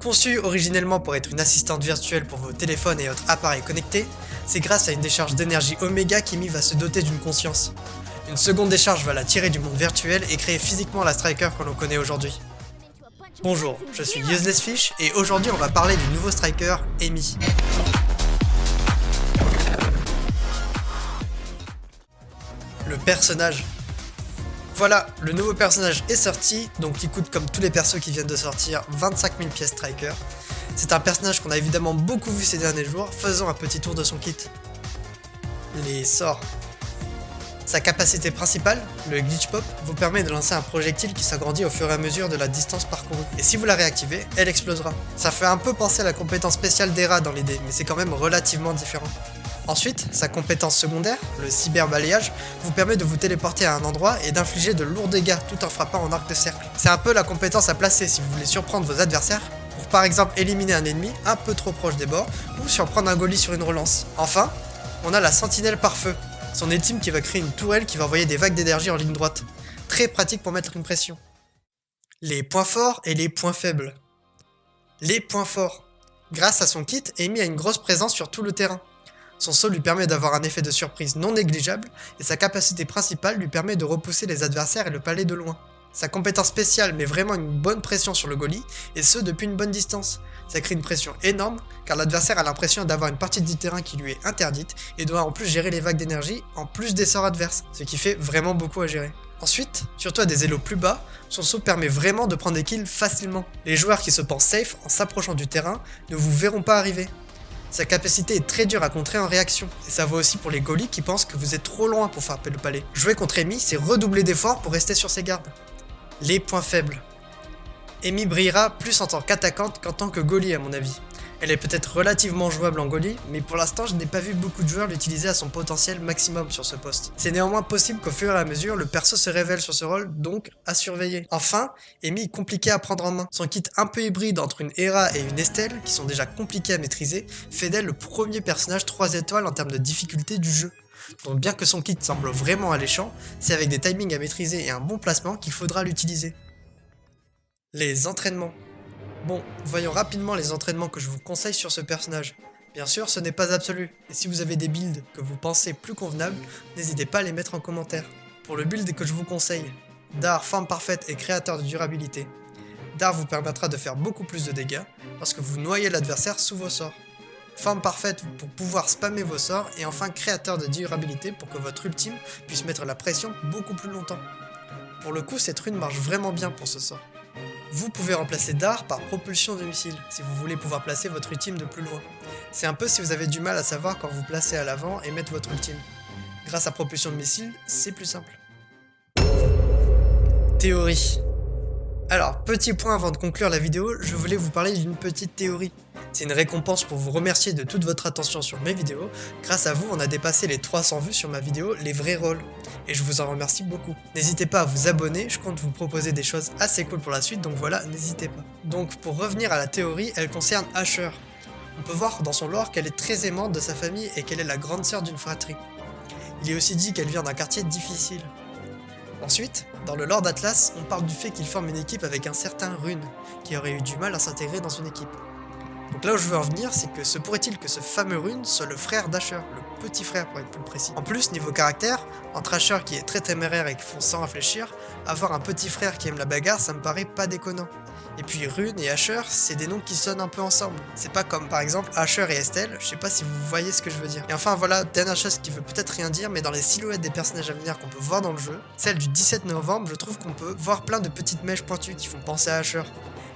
Conçue originellement pour être une assistante virtuelle pour vos téléphones et autres appareils connectés, c'est grâce à une décharge d'énergie Oméga qu'Emi va se doter d'une conscience. Une seconde décharge va la tirer du monde virtuel et créer physiquement la Striker que l'on connaît aujourd'hui. Bonjour, je suis UselessFish et aujourd'hui on va parler du nouveau Striker, Emi. Le personnage. Voilà, le nouveau personnage est sorti, donc il coûte comme tous les persos qui viennent de sortir 25 000 pièces Striker. C'est un personnage qu'on a évidemment beaucoup vu ces derniers jours, faisons un petit tour de son kit. Les sorts. Sa capacité principale, le Glitch Pop, vous permet de lancer un projectile qui s'agrandit au fur et à mesure de la distance parcourue. Et si vous la réactivez, elle explosera. Ça fait un peu penser à la compétence spéciale d'Hera dans l'idée, mais c'est quand même relativement différent. Ensuite, sa compétence secondaire, le cyberbalayage, vous permet de vous téléporter à un endroit et d'infliger de lourds dégâts tout en frappant en arc de cercle. C'est un peu la compétence à placer si vous voulez surprendre vos adversaires, pour par exemple éliminer un ennemi un peu trop proche des bords, ou surprendre un Goalie sur une relance. Enfin, on a la sentinelle par feu, son ultime qui va créer une tourelle qui va envoyer des vagues d'énergie en ligne droite. Très pratique pour mettre une pression. Les points forts et les points faibles. Les points forts. Grâce à son kit, Emi a une grosse présence sur tout le terrain. Son saut lui permet d'avoir un effet de surprise non négligeable, et sa capacité principale lui permet de repousser les adversaires et le palais de loin. Sa compétence spéciale met vraiment une bonne pression sur le Goalie, et ce depuis une bonne distance. Ça crée une pression énorme, car l'adversaire a l'impression d'avoir une partie du terrain qui lui est interdite, et doit en plus gérer les vagues d'énergie, en plus des sorts adverses, ce qui fait vraiment beaucoup à gérer. Ensuite, surtout à des élos plus bas, son saut permet vraiment de prendre des kills facilement. Les joueurs qui se pensent safe en s'approchant du terrain ne vous verront pas arriver. Sa capacité est très dure à contrer en réaction, et ça vaut aussi pour les Goalies qui pensent que vous êtes trop loin pour frapper le palais. Jouer contre Emi, c'est redoubler d'efforts pour rester sur ses gardes. Les points faibles. Emi brillera plus en tant qu'attaquante qu'en tant que Goalie à mon avis. Elle est peut-être relativement jouable en Goalie, mais pour l'instant je n'ai pas vu beaucoup de joueurs l'utiliser à son potentiel maximum sur ce poste. C'est néanmoins possible qu'au fur et à mesure, le perso se révèle sur ce rôle, donc à surveiller. Enfin, Emi est compliqué à prendre en main. Son kit un peu hybride entre une Hera et une Estelle, qui sont déjà compliqués à maîtriser, fait d'elle le premier personnage 3 étoiles en termes de difficulté du jeu. Donc bien que son kit semble vraiment alléchant, c'est avec des timings à maîtriser et un bon placement qu'il faudra l'utiliser. Les entraînements. Bon, voyons rapidement les entraînements que je vous conseille sur ce personnage. Bien sûr, ce n'est pas absolu, et si vous avez des builds que vous pensez plus convenables, n'hésitez pas à les mettre en commentaire. Pour le build que je vous conseille, Dar, forme parfaite et créateur de durabilité. Dar vous permettra de faire beaucoup plus de dégâts, parce que vous noyez l'adversaire sous vos sorts. Forme parfaite pour pouvoir spammer vos sorts, et enfin créateur de durabilité pour que votre ultime puisse mettre la pression beaucoup plus longtemps. Pour le coup, cette rune marche vraiment bien pour ce sort. Vous pouvez remplacer Dar par propulsion de missile, si vous voulez pouvoir placer votre ultime de plus loin. C'est un peu si vous avez du mal à savoir quand vous placez à l'avant et mettre votre ultime. Grâce à propulsion de missile, c'est plus simple. Théorie. Alors, petit point avant de conclure la vidéo, je voulais vous parler d'une petite théorie. C'est une récompense pour vous remercier de toute votre attention sur mes vidéos. Grâce à vous, on a dépassé les 300 vues sur ma vidéo Les vrais rôles. Et je vous en remercie beaucoup. N'hésitez pas à vous abonner, je compte vous proposer des choses assez cool pour la suite, donc voilà, n'hésitez pas. Donc pour revenir à la théorie, elle concerne Asher. On peut voir dans son lore qu'elle est très aimante de sa famille et qu'elle est la grande sœur d'une fratrie. Il est aussi dit qu'elle vient d'un quartier difficile. Ensuite, dans le lore d'Atlas, on parle du fait qu'il forme une équipe avec un certain Rune, qui aurait eu du mal à s'intégrer dans une équipe. Donc là où je veux en venir, c'est que se pourrait-il que ce fameux Rune soit le frère d'Asher, le petit frère pour être plus précis. En plus, niveau caractère, entre Asher qui est très téméraire et qui fonce sans réfléchir, avoir un petit frère qui aime la bagarre, ça me paraît pas déconnant. Et puis Rune et Asher, c'est des noms qui sonnent un peu ensemble. C'est pas comme par exemple Asher et Estelle, je sais pas si vous voyez ce que je veux dire. Et enfin voilà, dernière chose qui veut peut-être rien dire, mais dans les silhouettes des personnages à venir qu'on peut voir dans le jeu, celle du 17 novembre, je trouve qu'on peut voir plein de petites mèches pointues qui font penser à Asher.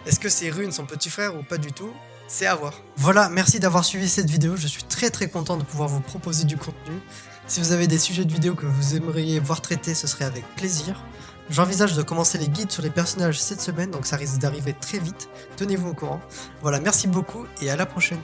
Est-ce que c'est Rune son petit frère ou pas du tout ? C'est à voir. Voilà, merci d'avoir suivi cette vidéo, je suis très content de pouvoir vous proposer du contenu. Si vous avez des sujets de vidéos que vous aimeriez voir traités, ce serait avec plaisir. J'envisage de commencer les guides sur les personnages cette semaine, donc ça risque d'arriver très vite, tenez-vous au courant. Voilà, merci beaucoup et à la prochaine.